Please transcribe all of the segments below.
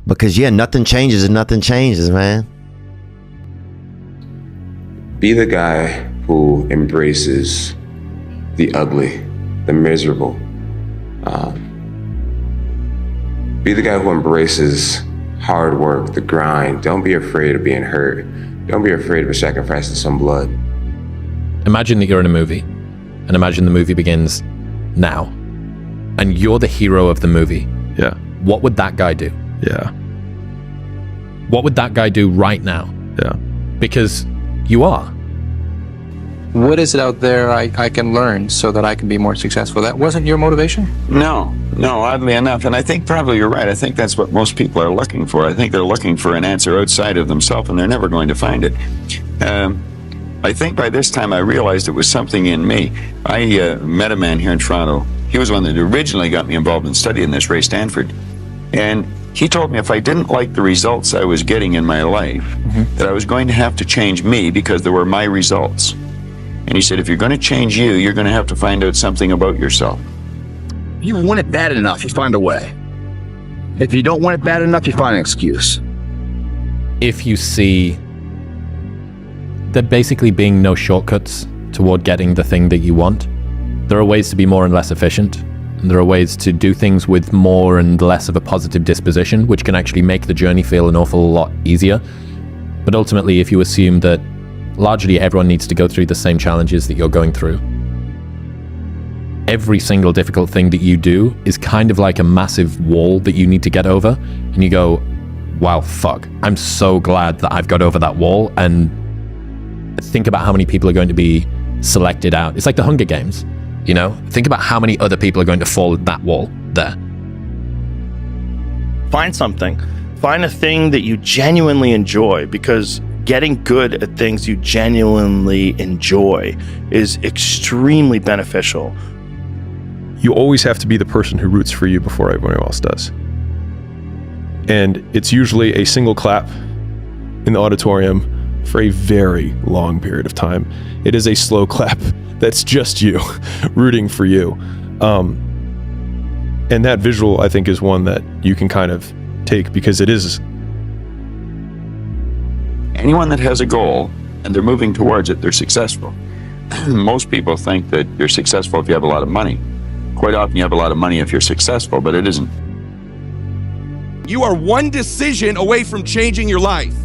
Because yeah, nothing changes and nothing changes, man. Be the guy who embraces the ugly, the miserable. Be the guy who embraces hard work, the grind. Don't be afraid of being hurt. Don't be afraid of sacrificing some blood. Imagine that you're in a movie, and imagine the movie begins now, and you're the hero of the movie. Yeah. What would that guy do? Yeah. What would that guy do right now? Yeah. Because you are. What is it out there I can learn so that I can be more successful? That wasn't your motivation? No, oddly enough. And I think probably you're right. I think that's what most people are looking for. I think they're looking for an answer outside of themselves, and they're never going to find it. I think by this time I realized it was something in me. I met a man here in Toronto. He was one that originally got me involved in studying this, 𝗬𝗏. And he told me if I didn't like the results I was getting in my life, that I was going to have to change me because they were my results. And he said, if you're going to change you, you're going to have to find out something about yourself. If you want it bad enough, you find a way. If you don't want it bad enough, you find an excuse. If you see there basically being no shortcuts toward getting the thing that you want, there are ways to be more and less efficient. And there are ways to do things with more and less of a positive disposition, which can actually make the journey feel an awful lot easier. But ultimately, if you assume that largely everyone needs to go through the same challenges that you're going through, every single difficult thing that you do is kind of like a massive wall that you need to get over. And you go, wow, fuck, I'm so glad that I've got over that wall. And think about how many people are going to be selected out. It's like the Hunger Games, you know? Think about how many other people are going to fall at that wall there. Find something. Find a thing that you genuinely enjoy, because getting good at things you genuinely enjoy is extremely beneficial. You always have to be the person who roots for you before everyone else does. And it's usually a single clap in the auditorium for a very long period of time. It is a slow clap that's just you rooting for you. And that visual, I think, is one that you can kind of take, because it is. Anyone that has a goal and they're moving towards it, they're successful. Most people think that you're successful if you have a lot of money. Quite often you have a lot of money if you're successful, but it isn't. You are one decision away from changing your life.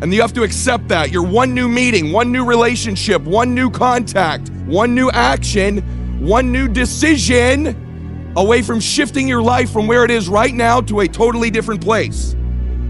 And you have to accept that. You're one new meeting, one new relationship, one new contact, one new action, one new decision away from shifting your life from where it is right now to a totally different place.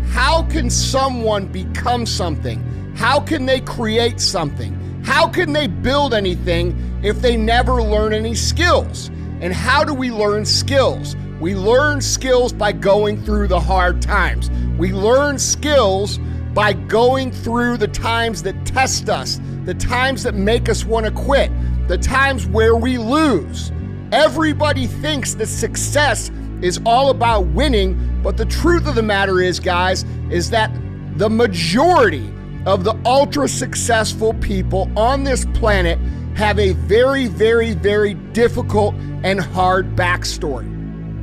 How can someone become something? How can they create something? How can they build anything if they never learn any skills? And how do we learn skills? We learn skills by going through the hard times. We learn skills by going through the times that test us, the times that make us want to quit, the times where we lose. Everybody thinks that success is all about winning, but the truth of the matter is, guys, is that the majority of the ultra successful people on this planet have a very, very, very difficult and hard backstory.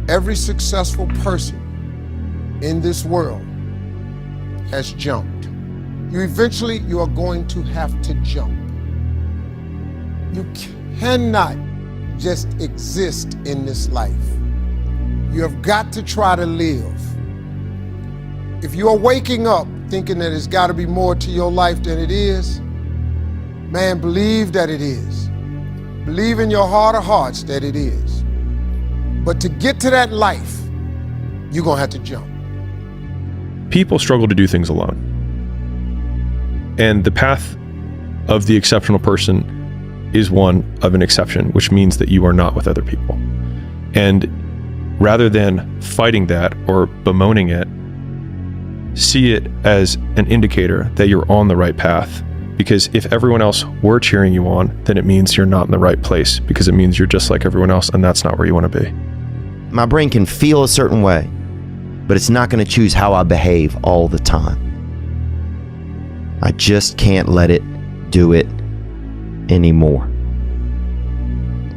Every successful person in this world has jumped. You are going to have to jump. You cannot just exist in this life. You have got to try to live. If you are waking up thinking that it's got to be more to your life than it is, man, believe that it is. Believe in your heart of hearts that it is. But to get to that life, you're gonna have to jump. People struggle to do things alone. And the path of the exceptional person is one of an exception, which means that you are not with other people. And rather than fighting that or bemoaning it, see it as an indicator that you're on the right path. Because if everyone else were cheering you on, then it means you're not in the right place, because it means you're just like everyone else, and that's not where you want to be. My brain can feel a certain way, but it's not going to choose how I behave all the time. I just can't let it do it anymore.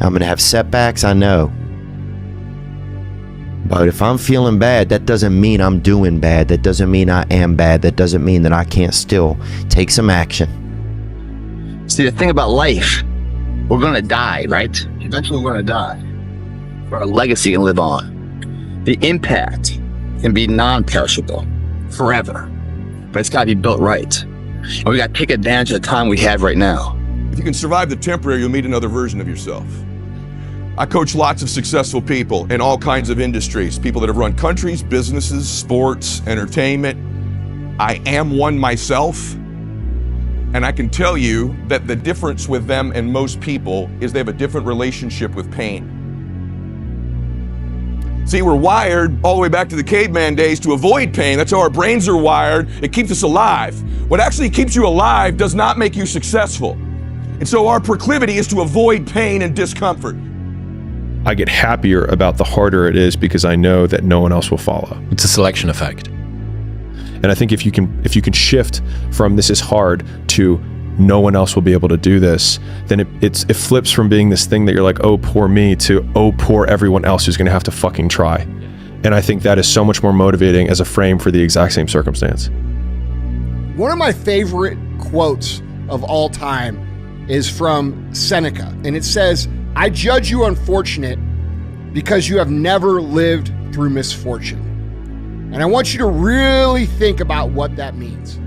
I'm going to have setbacks, I know. But if I'm feeling bad, that doesn't mean I'm doing bad. That doesn't mean I am bad. That doesn't mean that I can't still take some action. See, the thing about life, we're going to die, right? Eventually we're going to die. But our legacy can live on. The impact can be non-perishable forever. But it's got to be built right. And we got to take advantage of the time we have right now. If you can survive the temporary, you'll meet another version of yourself. I coach lots of successful people in all kinds of industries, people that have run countries, businesses, sports, entertainment. I am one myself, and I can tell you that the difference with them and most people is they have a different relationship with pain. See, we're wired all the way back to the caveman days to avoid pain. That's how our brains are wired. It keeps us alive. What actually keeps you alive does not make you successful. And so our proclivity is to avoid pain and discomfort. I get happier about the harder it is because I know that no one else will follow. It's a selection effect. And I think if you can shift from this is hard to no one else will be able to do this, then it flips from being this thing that you're like, oh, poor me, to oh, poor everyone else who's gonna have to fucking try. And I think that is so much more motivating as a frame for the exact same circumstance. One of my favorite quotes of all time is from Seneca, and it says, "I judge you unfortunate because you have never lived through misfortune." And I want you to really think about what that means.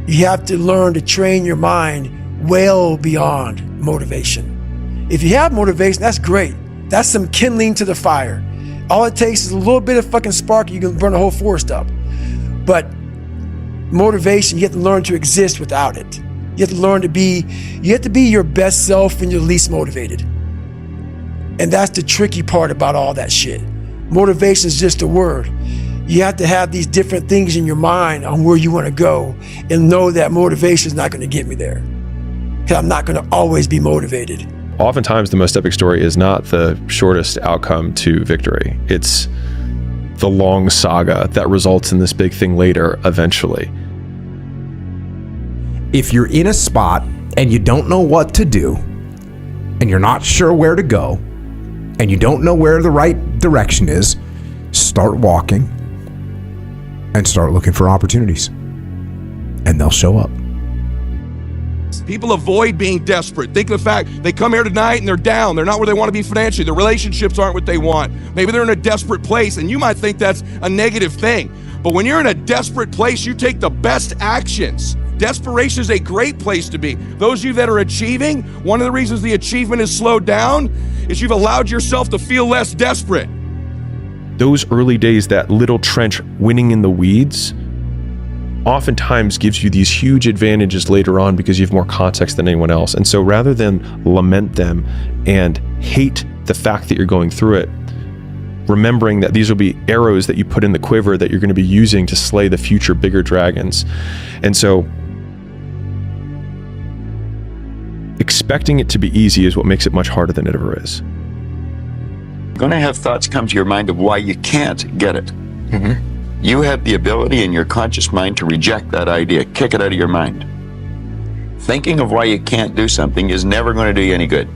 You have to learn to train your mind well beyond motivation. If you have motivation, that's great. That's some kindling to the fire. All it takes is a little bit of fucking spark, you can burn a whole forest up. But motivation, you have to learn to exist without it. You have to learn to be, you have to be your best self when you're least motivated. And that's the tricky part about all that shit. Motivation is just a word. You have to have these different things in your mind on where you want to go and know that motivation is not going to get me there. Because I'm not going to always be motivated. Oftentimes the most epic story is not the shortest outcome to victory. It's the long saga that results in this big thing later, eventually. If you're in a spot and you don't know what to do, and you're not sure where to go, and you don't know where the right direction is, start walking and start looking for opportunities, and they'll show up. People avoid being desperate. Think of the fact they come here tonight and they're down. They're not where they want to be financially. Their relationships aren't what they want. Maybe they're in a desperate place, and you might think that's a negative thing. But when you're in a desperate place, you take the best actions. Desperation is a great place to be. Those of you that are achieving, one of the reasons the achievement is slowed down is you've allowed yourself to feel less desperate. Those early days, that little trench winning in the weeds, oftentimes gives you these huge advantages later on because you have more context than anyone else. And so rather than lament them and hate the fact that you're going through it, remembering that these will be arrows that you put in the quiver that you're going to be using to slay the future bigger dragons. And so expecting it to be easy is what makes it much harder than it ever is. You're going to have thoughts come to your mind of why you can't get it. You have the ability in your conscious mind to reject that idea, kick it out of your mind. Thinking of why you can't do something is never going to do you any good.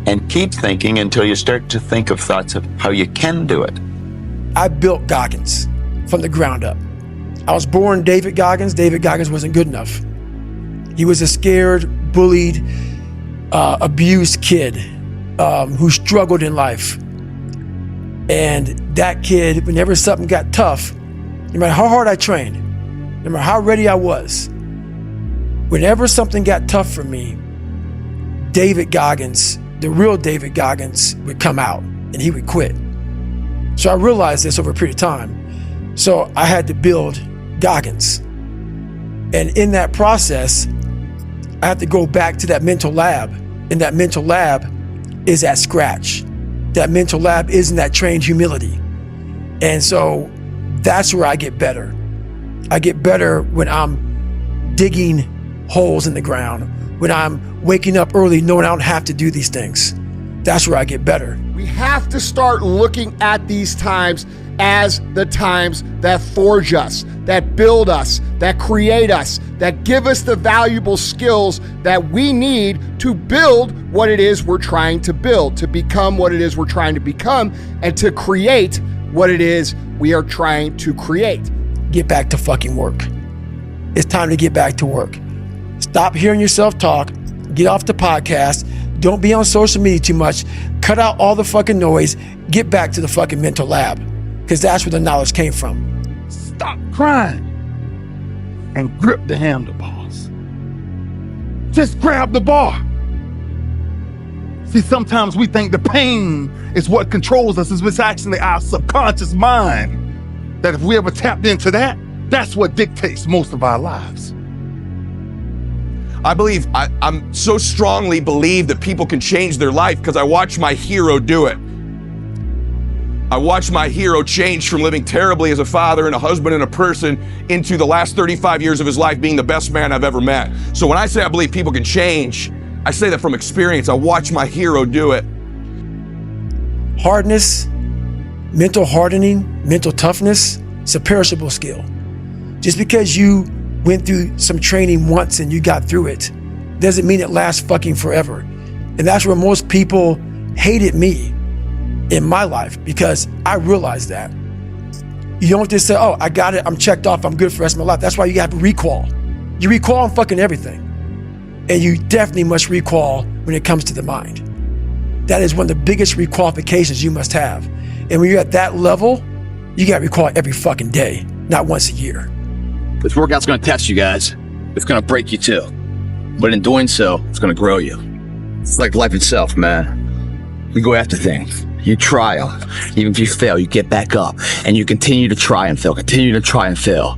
And keep thinking until you start to think of thoughts of how you can do it. I built Goggins from the ground up. I was born David Goggins. David Goggins wasn't good enough. He was a scared, bullied, abused kid who struggled in life. And that kid, whenever something got tough, no matter how hard I trained, no matter how ready I was, whenever something got tough for me, David Goggins, the real David Goggins, would come out and he would quit. So I realized this over a period of time. So I had to build Goggins. And in that process, I had to go back to that mental lab. And that mental lab is at scratch. That mental lab is in that trained humility. And so that's where I get better. I get better when I'm digging holes in the ground, when I'm waking up early knowing I don't have to do these things. That's where I get better. We have to start looking at these times as the times that forge us, that build us, that create us, that give us the valuable skills that we need to build what it is we're trying to build, to become what it is we're trying to become, and to create what it is we are trying to create. Get back to fucking work. It's time to get back to work. Stop hearing yourself talk. Get off the podcast. Don't be on social media too much. Cut out all the fucking noise. Get back to the fucking mental lab, because that's where the knowledge came from. Stop crying and grip the handlebars. Just grab the bar. See, sometimes we think the pain is what controls us. It's actually our subconscious mind that if we ever tapped into that, that's what dictates most of our lives. I'm so strongly believe that people can change their life because I watched my hero do it. I watched my hero change from living terribly as a father and a husband and a person into the last 35 years of his life being the best man I've ever met. So when I say I believe people can change, I say that from experience. I watched my hero do it. Hardness, mental hardening, mental toughness, it's a perishable skill. Just because you went through some training once and you got through it doesn't mean it lasts fucking forever. And that's where most people hated me in my life, because I realized that. You don't just say, oh, I got it, I'm checked off, I'm good for the rest of my life. That's why you have to recall. You recall on fucking everything. And you definitely must recall when it comes to the mind. That is one of the biggest requalifications you must have. And when you're at that level, you got to recall every fucking day, not once a year. This workout's gonna test you guys. It's gonna break you too. But in doing so, it's gonna grow you. It's like life itself, man. You go after things. You try them. Even if you fail, you get back up. And you continue to try and fail, continue to try and fail.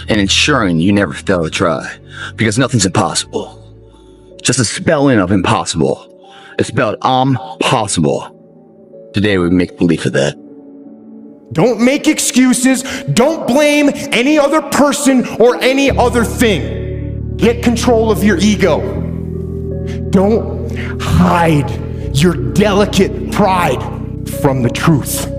And ensuring you never fail to try. Because nothing's impossible. Just a spelling of impossible. It's spelled possible. Today we make believe of that. Don't make excuses. Don't blame any other person or any other thing. Get control of your ego. Don't hide your delicate pride from the truth.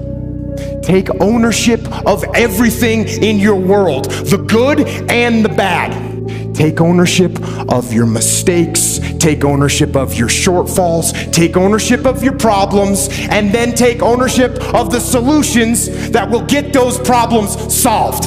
Take ownership of everything in your world, the good and the bad. Take ownership of your mistakes, take ownership of your shortfalls, take ownership of your problems, and then take ownership of the solutions that will get those problems solved.